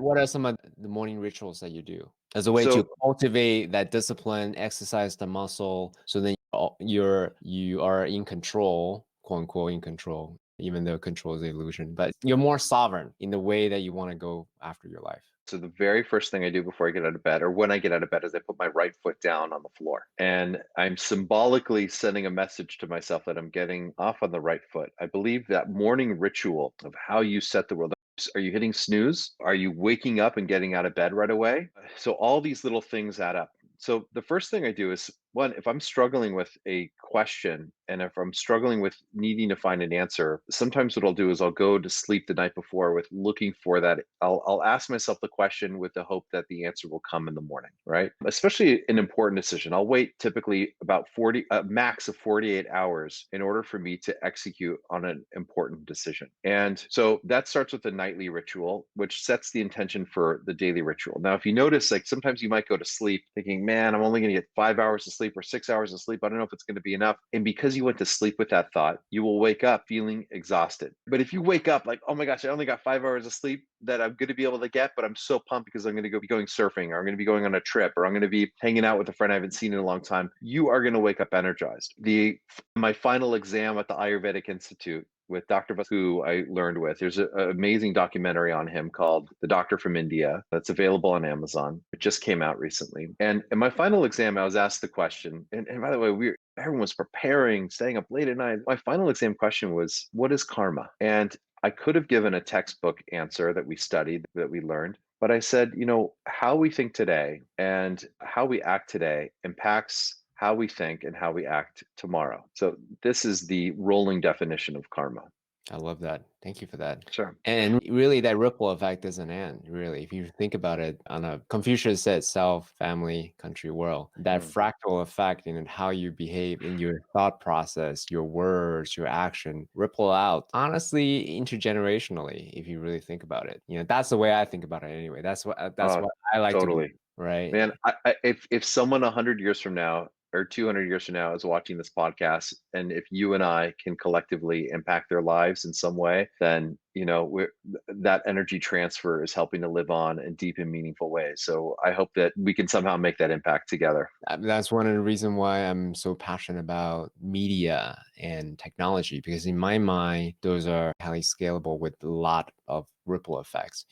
What are some of the morning rituals that you do as a way to So cultivate that discipline, exercise the muscle, so then you are in control, quote unquote, in control, even though control is an illusion, but you're more sovereign in the way that you want to go after your life. So the very first thing I do before I get out of bed, or when I get out of bed, is I put my right foot down on the floor. And I'm symbolically sending a message to myself that I'm getting off on the right foot. I believe that morning ritual of how you set the world. Are you hitting snooze? Are you waking up and getting out of bed right away? So all these little things add up. So the first thing I do is one, if I'm struggling with a question and if I'm struggling with needing to find an answer, sometimes what I'll do is I'll go to sleep the night before with looking for that. I'll ask myself the question with the hope that the answer will come in the morning, right? Especially an important decision. I'll wait typically about 40, a max of 48 hours in order for me to execute on an important decision. And so that starts with the nightly ritual, which sets the intention for the daily ritual. Now, if you notice, like sometimes you might go to sleep thinking, man, I'm only going to get 5 hours of sleep or 6 hours of sleep. I don't know if it's going to be enough. And because you went to sleep with that thought, you will wake up feeling exhausted. But if you wake up like, oh my gosh, I only got 5 hours of sleep that I'm going to be able to get, but I'm so pumped because I'm going to be going surfing, or I'm going to be going on a trip, or I'm going to be hanging out with a friend I haven't seen in a long time, you are going to wake up energized. My final exam at the Ayurvedic Institute with Dr. who I learned with. There's an amazing documentary on him called The Doctor from India that's available on Amazon. It just came out recently. And in my final exam, I was asked the question, and by the way, everyone was preparing, staying up late at night. My final exam question was, what is karma? And I could have given a textbook answer that we studied, that we learned. But I said, how we think today and how we act today impacts how we think and how we act tomorrow. So this is the rolling definition of karma. I love that. Thank you for that. Sure. And really, that ripple effect doesn't end, really. If you think about it on a Confucius said self, family, country, world, that Mm. fractal effect in how you behave in your thought process, your words, your action ripple out, honestly, intergenerationally, if you really think about it. That's the way I think about it anyway. That's Uh, what I like to believe, Totally. right? Man, if someone 100 years from now or 200 years from now is watching this podcast, and if you and I can collectively impact their lives in some way, then that energy transfer is helping to live on in deep and meaningful ways. So I hope that we can somehow make that impact together. That's one of the reasons why I'm so passionate about media and technology, because in my mind, those are highly scalable with a lot of ripple effects.